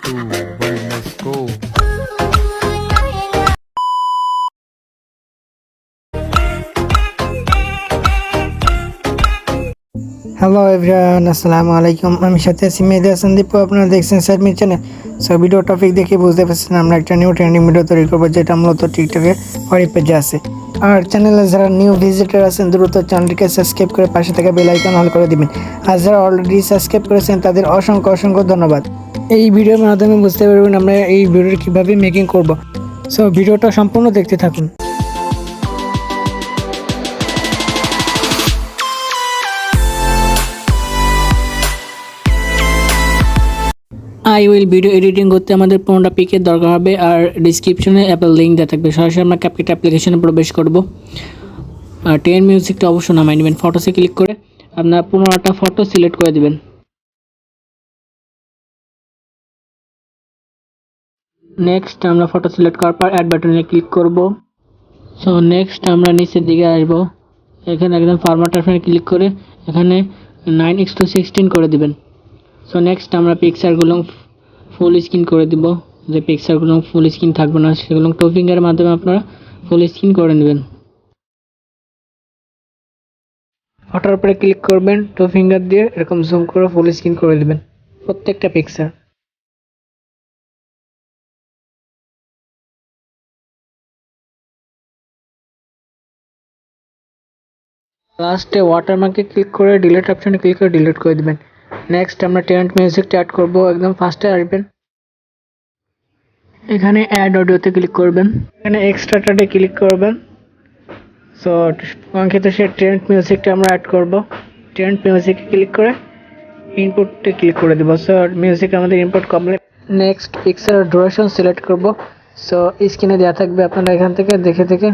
2, 1, let's go. Hello everyone, আসসালামু আলাইকুম। আমি সাথে আছি মেহেদি হাসান দীপু। আপনারা দেখছেন সাইডমি চ্যানেল। সো ভিডিও টপিক দেখে বুঝতে পারছেন আমরা একটা নিউ ট্রেন্ডিং ভিডিও তৈরি করবো, যেটা মূলত টিকটকে হরি পেজে আছে। আর চ্যানেলে যারা নিউ ভিজিটার আছেন দ্রুত চ্যানেলটিকে সাবস্ক্রাইব করে পাশে থাকা বেল আইকন অল করে দিবেন। আর যারা অলরেডি সাবস্ক্রাইব করেছেন তাদের অসংখ্য অসংখ্য ধন্যবাদ। এই ভিডিওর মাধ্যমে বুঝতে পারবেন আমরা এই ভিডিওটি কীভাবে মেকিং করব। সো ভিডিওটা সম্পূর্ণ দেখতে থাকুন। আই উইল ভিডিও এডিটিং করতে আমাদের 15টা পিকের দরকার হবে, আর ডিসক্রিপশনে অ্যাপের লিঙ্ক দেওয়া থাকবে। সরাসরি আমরা CapCut অ্যাপ্লিকেশনে প্রবেশ করব। আর 10 মিউজিকটা অবশ্যই নামাই নেবেন। ফটোসে ক্লিক করে আপনার 15টা ফটো সিলেক্ট করে দেবেন। নেক্সট আমরা ফটো সিলেক্ট করার পর অ্যাড বাটনে ক্লিক করব। সো নেক্সট আমরা নিচের দিকে আসব। এখানে একদম ফরম্যাট অপশনে ক্লিক করে এখানে 9:16 করে দিবেন। সো নেক্সট আমরা পিকচারগুলো ফুল স্ক্রিন করে দিব। যে পিকচারগুলো ফুল স্ক্রিন থাকবে না সেগুলো টু ফিঙ্গারের মাধ্যমে আপনারা ফুল স্ক্রিন করে নেবেন। ফটোর উপরে ক্লিক করবেন, টু ফিঙ্গার দিয়ে এরকম জুম করে ফুল স্ক্রিন করে দিবেন প্রত্যেকটা পিকচার। লাস্টে ওয়াটারমার্কে ক্লিক করে ডিলিট অপশনে ক্লিক করে ডিলিট করে দিবেন। নেক্সট আমরা টেন্ট মিউজিকটা অ্যাড করব। একদম ফার্স্টে আসবেন, এখানে অ্যাড অডিওতে ক্লিক করবেন, এখানে এক্সট্রাটাতে ক্লিক করবেন। সো কাঙ্ক্ষিত সেই ট্রেন্ড মিউজিকটা আমরা অ্যাড করব। ট্রেন্ড মিউজিকে ক্লিক করে ইনপুটে ক্লিক করে দেবো। সো মিউজিক আমাদের input complete. Next picture duration select করব। সো স্ক্রিনে দেওয়া থাকবে, আপনারা এখান থেকে দেখে দেখে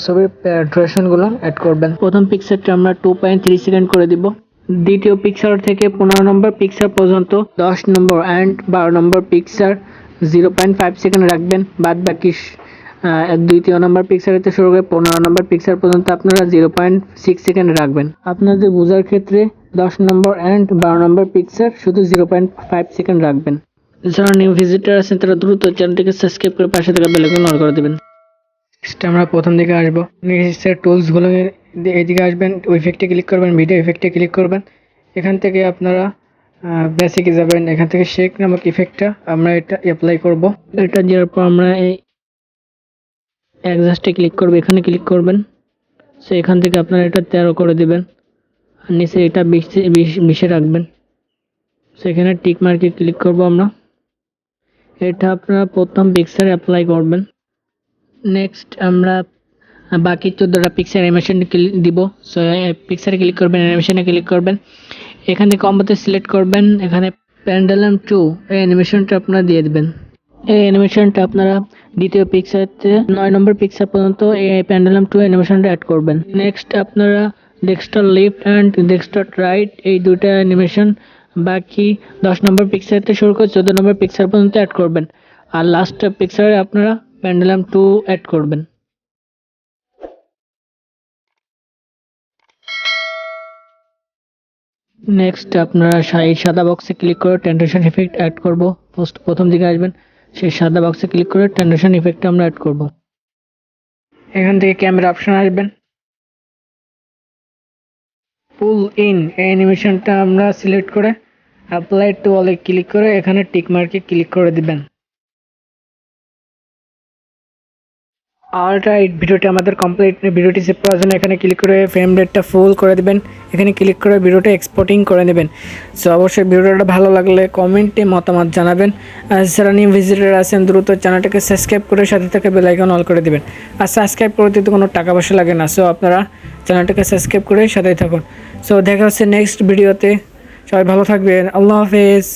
ছবির ডুরেশনগুলো অ্যাড করবেন। প্রথম পিকচারটা আমরা 2.3 সেকেন্ড করে দিব। দ্বিতীয় পিকচার থেকে 15 নম্বর পিকচার পর্যন্ত 10 নম্বর অ্যান্ড 12 নম্বর পিকচার 0.5 সেকেন্ড রাখবেন। বাদ বাকি দ্বিতীয় নম্বর পিকচার থেকে শুরু করে 15 নম্বর পিকচার পর্যন্ত আপনারা 0.6 সেকেন্ড রাখবেন। আপনাদের বোঝার ক্ষেত্রে 10 নম্বর অ্যান্ড 12 নম্বর পিকচার শুধু 0.5 সেকেন্ড রাখবেন। যারা নিউ ভিজিটার আছেন তারা দ্রুত চ্যানেলটিকে সাবস্ক্রাইব করে পাশে থাকা বেল আইকন অন করে দেবেন। নেক্সট আমরা প্রথম দিকে আসবো। নিচের টুলসগুলো এইদিকে আসবেন, ইফেক্টে ক্লিক করবেন, ভিডিও ইফেক্টে ক্লিক করবেন। এখান থেকে আপনারা বেসিকে যাবেন, এখান থেকে শেক নামক ইফেক্টটা আমরা এটা অ্যাপ্লাই করব। এটা দেওয়ার পর আমরা এই অ্যাডজাস্টে ক্লিক করব, এখানে ক্লিক করবেন। সো এখান থেকে আপনারা এটা 13 করে দেবেন, আর নিচে এটা 20-এ রাখবেন। সো এখানে টিক মার্কে ক্লিক করব আমরা। এটা আপনারা প্রথম পিকচারে অ্যাপ্লাই করবেন। নেক্সট আমরা বাকি 14টা পিকচার অ্যানিমেশন দিব। সো পিকচারে ক্লিক করবেন, অ্যানিমেশনে ক্লিক করবেন, এখান থেকে কম্বোতে সিলেক্ট করবেন। এখানে পেন্ডুলাম 2 এই অ্যানিমেশনটা আপনারা দিয়ে দেবেন। এই অ্যানিমেশনটা আপনারা দ্বিতীয় পিকচারতে 9 নম্বর পিকচার পর্যন্ত এই পেন্ডুলাম 2 অ্যানিমেশনটা অ্যাড করবেন। নেক্সট আপনারা desktop left and desktop right এই দুইটা অ্যানিমেশন বাকি 10 নম্বর পিকচারতে শুরু করে 14 নম্বর পিকচার পর্যন্ত অ্যাড করবেন। আর লাস্ট পিকচারে আপনারা পেন্ডুলাম 2 অ্যাড করবেন। নেক্সট আপনারা এই সাদা বক্সে ক্লিক করে ট্রানজিশন ইফেক্ট অ্যাড করব। প্রথম দিকে আসবেন, সেই সাদা বক্সে ক্লিক করে ট্রানজিশন ইফেক্টটা আমরা অ্যাড করব। এখান থেকে ক্যামেরা অপশন আসবেন, পুল ইন এই অ্যানিমেশনটা আমরা সিলেক্ট করে অ্যাপ্লাই টু অলে ক্লিক করে এখানে টিক মার্কে ক্লিক করে দিবেন। অলরাইট, ভিডিওটি আমাদের কমপ্লিট। ভিডিওটি সেভ করার জন্য এখানে ক্লিক করে ফ্রেম রেটটা ফুল করে দেবেন, এখানে ক্লিক করে ভিডিওটা এক্সপোর্টিং করে নেবেন। সো অবশ্যই ভিডিওটা ভালো লাগলে কমেন্টে মতামত জানাবেন। আর যারা নিউ ভিজিটার আছেন দ্রুত চ্যানেলটাকে সাবস্ক্রাইব করে সাথে থেকে বেল আইকন অল করে দেবেন। আর সাবস্ক্রাইব করতে তো কোনো টাকা পয়সা লাগে না। সো আপনারা চ্যানেলটাকে সাবস্ক্রাইব করে সাথেই থাকুন। সো দেখা হচ্ছে নেক্সট ভিডিওতে। সবাই ভালো থাকবেন। আল্লাহ হাফেজ।